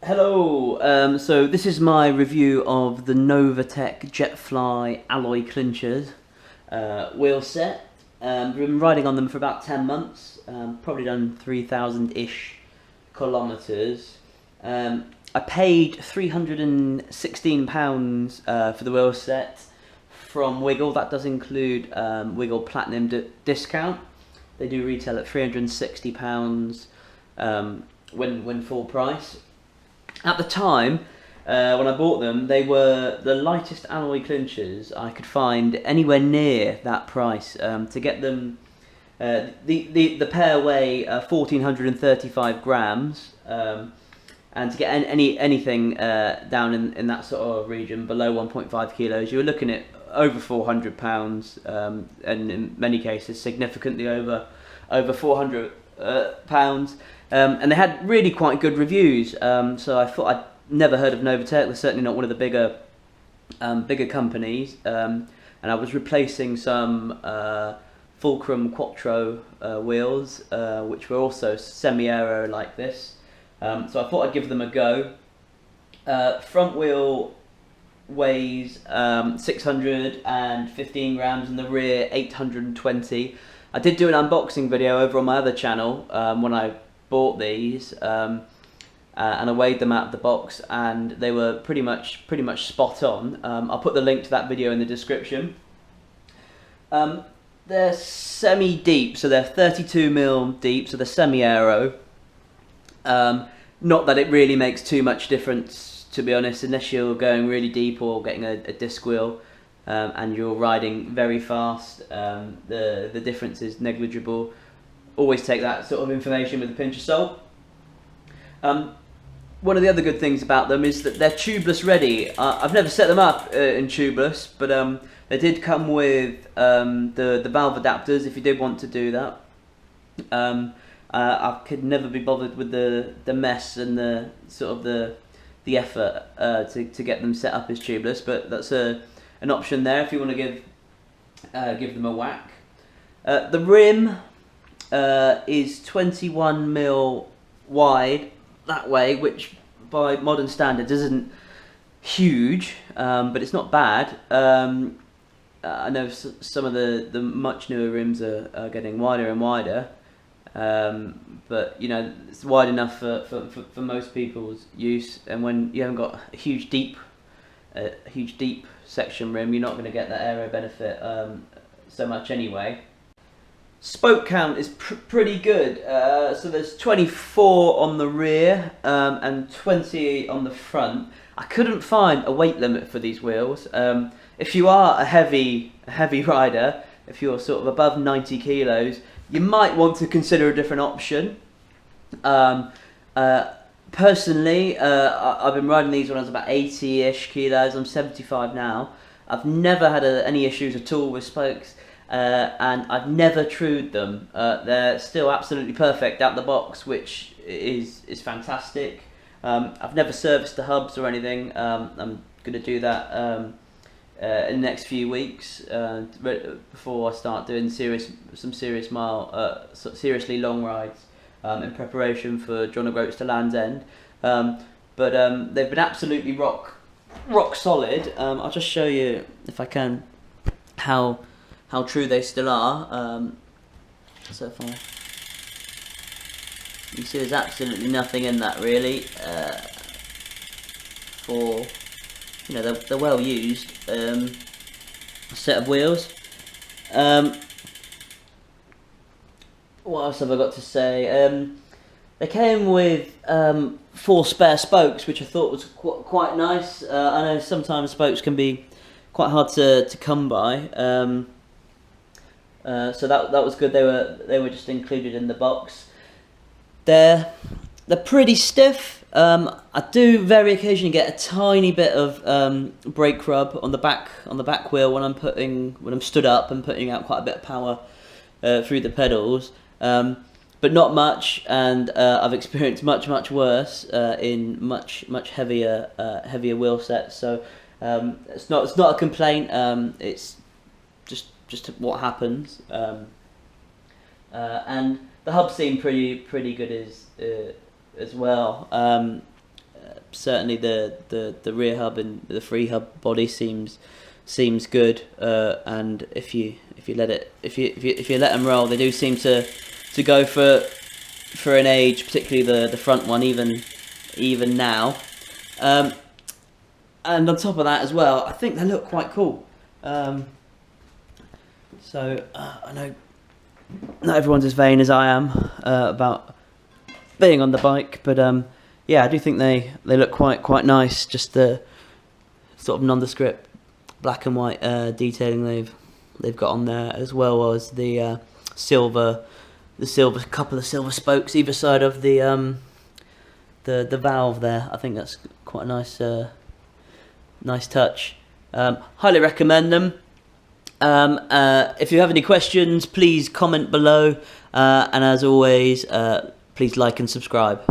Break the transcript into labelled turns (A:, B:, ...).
A: Hello, so this is my review of the Novatec Jetfly alloy clinchers wheel set. I've been riding on them for about 10 months, probably done 3,000-ish kilometres. I paid £316 for the wheel set from Wiggle. That does include Wiggle Platinum discount. They do retail at £360 when full price. At the time, when I bought them, they were the lightest alloy clinchers I could find anywhere near that price. To get them, the pair weigh 1,435 grams, and to get anything down in that sort of region below 1.5 kilos, you were looking at over £400, and in many cases significantly over £400. And they had really quite good reviews, so I thought I'd never heard of Novatec. They're certainly not one of the bigger companies, and I was replacing some Fulcrum Quattro wheels, which were also semi-aero like this, so I thought I'd give them a go. Front wheel weighs 615 grams and the rear 820. I did do an unboxing video over on my other channel when I bought these, and I weighed them out of the box, and they were pretty much spot on. I'll put the link to that video in the description. They're semi-deep, so they're 32mm deep, so they're semi-aero. Not that it really makes too much difference, to be honest, unless you're going really deep or getting a disc wheel. And you're riding very fast, the difference is negligible. Always take that sort of information with a pinch of salt. One of the other good things about them is that they're tubeless ready. I've never set them up in tubeless, but they did come with the valve adapters if you did want to do that. I could never be bothered with the mess and the sort of the effort to get them set up as tubeless, but that's an option there if you want to give them a whack. The rim is 21mm wide that way, which by modern standards isn't huge, but it's not bad. I know some of the much newer rims are getting wider and wider, but you know, it's wide enough for most people's use, and when you haven't got a huge deep section rim, you're not going to get that aero benefit so much anyway. Spoke count is pretty good, so there's 24 on the rear and 20 on the front. I couldn't find a weight limit for these wheels. If you are a heavy rider, if you're sort of above 90 kilos, you might want to consider a different option. Personally, I've been riding these when I was about 80-ish kilos. I'm 75 now. I've never had any issues at all with spokes, and I've never trued them. They're still absolutely perfect out the box, which is fantastic. I've never serviced the hubs or anything. I'm going to do that in the next few weeks before I start doing some seriously long rides. In preparation for John O'Groats to Land's End, but they've been absolutely rock solid. I'll just show you, if I can, how true they still are. So far, you see, there's absolutely nothing in that really. For you know, they're well used set of wheels. What else have I got to say? They came with 4 spare spokes, which I thought was quite nice. I know sometimes spokes can be quite hard to come by, so that was good. They were just included in the box. They're pretty stiff. I do very occasionally get a tiny bit of brake rub on the back wheel when I'm stood up and putting out quite a bit of power through the pedals. But not much, and I've experienced much worse in much heavier wheel sets. So it's not a complaint. It's just what happens. And the hubs seem pretty good as well. certainly the rear hub and the free hub body seems good, and if you let them roll, they do seem to go for an age, particularly the front one, even now. And on top of that as well, I think they look quite cool. So I know not everyone's as vain as I am about being on the bike, but yeah, I do think they look quite nice. Just the sort of nondescript black and white detailing they've got on there, as well as the couple of silver spokes either side of the valve there. I think that's quite a nice touch. Highly recommend them. If you have any questions, please comment below, and as always, please like and subscribe.